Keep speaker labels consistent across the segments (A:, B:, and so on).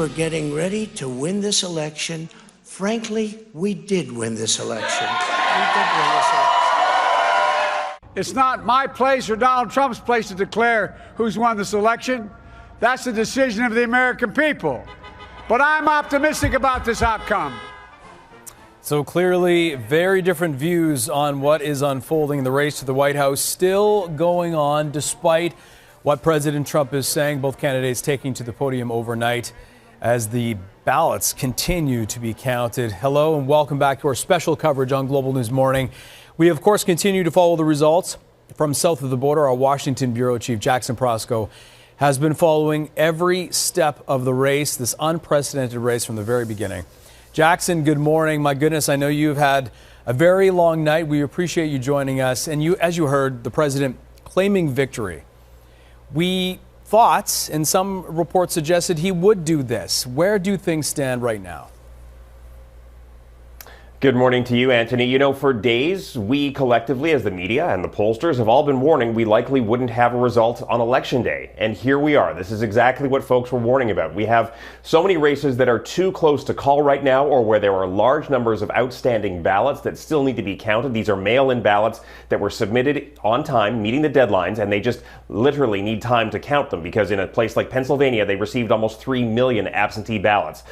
A: were getting ready to win this election. Frankly, we did win this election.
B: It's not my place or Donald Trump's place to declare who's won this election. That's the decision of the American people. But I'm optimistic about this outcome.
C: So clearly, very different views on what is unfolding in the race to the White House still going on, despite what President Trump is saying. Both candidates taking to the podium overnight as the ballots continue to be counted. Hello and welcome back to our special coverage on Global News Morning. We, of course, continue to follow the results from south of the border. Our Washington bureau chief, Jackson Prosco, has been following every step of the race, this unprecedented race from the very beginning. Jackson, good morning. My goodness, I know you've had a very long night. We appreciate you joining us. And you, as you heard, the president claiming victory. We thought, and some reports suggested he would do this. Where do things stand right now?
D: Good morning to you, Anthony. You know, for days, we collectively, as the media and the pollsters, have all been warning we likely wouldn't have a result on Election Day. And here we are. This is exactly what folks were warning about. We have so many races that are too close to call right now, or where there are large numbers of outstanding ballots that still need to be counted. These are mail-in ballots that were submitted on time, meeting the deadlines, and they just literally need time to count them, because in a place like Pennsylvania, they received almost 3 million absentee ballots.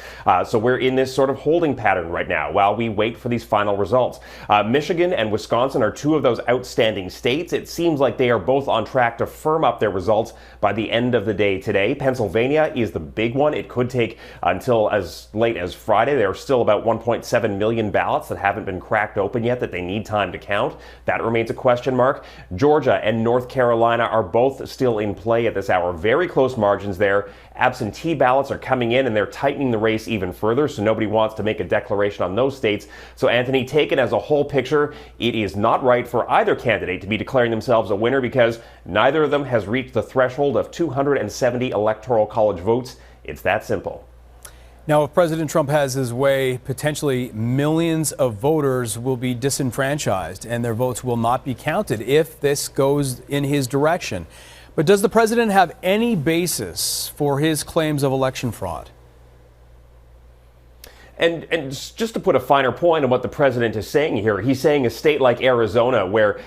D: So we're in this sort of holding pattern right now while we wait for these final results. Michigan and Wisconsin are two of those outstanding states. It seems like they are both on track to firm up their results by the end of the day today. Pennsylvania is the big one. It could take until as late as Friday. There are still about 1.7 million ballots that haven't been cracked open yet that they need time to count. That remains a question mark. Georgia and North Carolina are both still in play at this hour. Very close margins there. Absentee ballots are coming in and they're tightening the race even further, so nobody wants to make a declaration on those states. So Anthony, taken as a whole picture, it is not right for either candidate to be declaring themselves a winner, because neither of them has reached the threshold of 270 electoral college votes. It's that simple.
C: Now, if President Trump has his way, potentially millions of voters will be disenfranchised and their votes will not be counted if this goes in his direction. But does the president have any basis for his claims of election fraud?
D: And just to put a finer point on what the president is saying here, he's saying a state like Arizona, where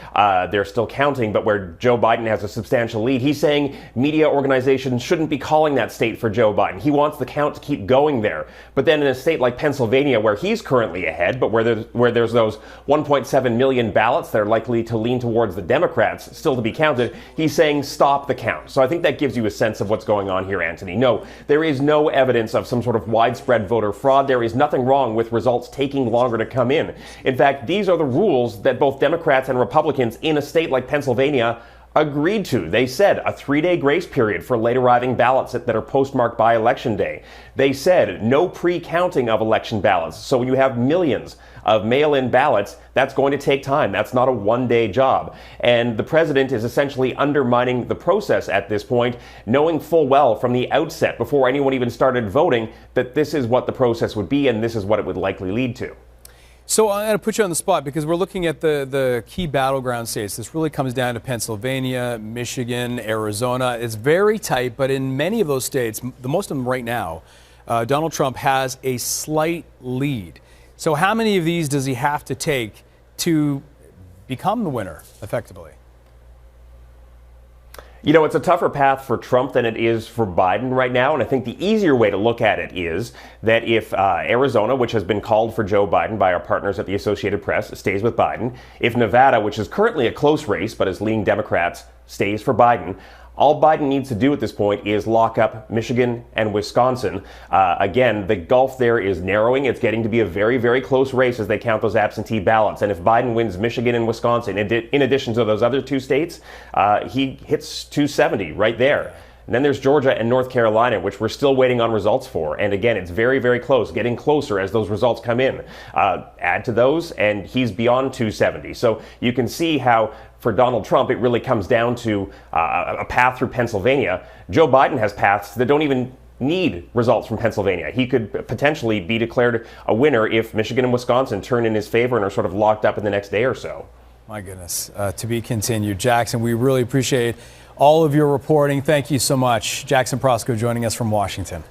D: they're still counting, but where Joe Biden has a substantial lead, he's saying media organizations shouldn't be calling that state for Joe Biden. He wants the count to keep going there. But then in a state like Pennsylvania, where he's currently ahead, but where there's those 1.7 million ballots that are likely to lean towards the Democrats still to be counted, he's saying stop the count. So I think that gives you a sense of what's going on here, Anthony. No, there is no evidence of some sort of widespread voter fraud. There is nothing wrong with results taking longer to come in. In fact, these are the rules that both Democrats and Republicans in a state like Pennsylvania agreed to. They said a 3-day grace period for late arriving ballots that are postmarked by Election Day. They said no pre-counting of election ballots. So when you have millions of mail-in ballots, that's going to take time. That's not a one-day job. And the president is essentially undermining the process at this point, knowing full well from the outset, before anyone even started voting, that this is what the process would be and this is what it would likely lead to.
C: So I'm going to put you on the spot, because we're looking at the key battleground states. This really comes down to Pennsylvania, Michigan, Arizona. It's very tight, but in many of those states, the most of them right now, Donald Trump has a slight lead. So how many of these does he have to take to become the winner effectively?
D: You know, it's a tougher path for Trump than it is for Biden right now. And I think the easier way to look at it is that if Arizona, which has been called for Joe Biden by our partners at the Associated Press, stays with Biden, if Nevada, which is currently a close race but is leaning Democrats, stays for Biden, all Biden needs to do at this point is lock up Michigan and Wisconsin. Again, the gulf there is narrowing. It's getting to be a very, very close race as they count those absentee ballots. And if Biden wins Michigan and Wisconsin, in addition to those other two states, he hits 270 right there. And then there's Georgia and North Carolina, which we're still waiting on results for. And again, it's very, very close, getting closer as those results come in. Add to those, and he's beyond 270. So you can see how, for Donald Trump, it really comes down to a path through Pennsylvania. Joe Biden has paths that don't even need results from Pennsylvania. He could potentially be declared a winner if Michigan and Wisconsin turn in his favor and are sort of locked up in the next day or so.
C: My goodness. To be continued. Jackson, we really appreciate all of your reporting. Thank you so much. Jackson Prosco joining us from Washington.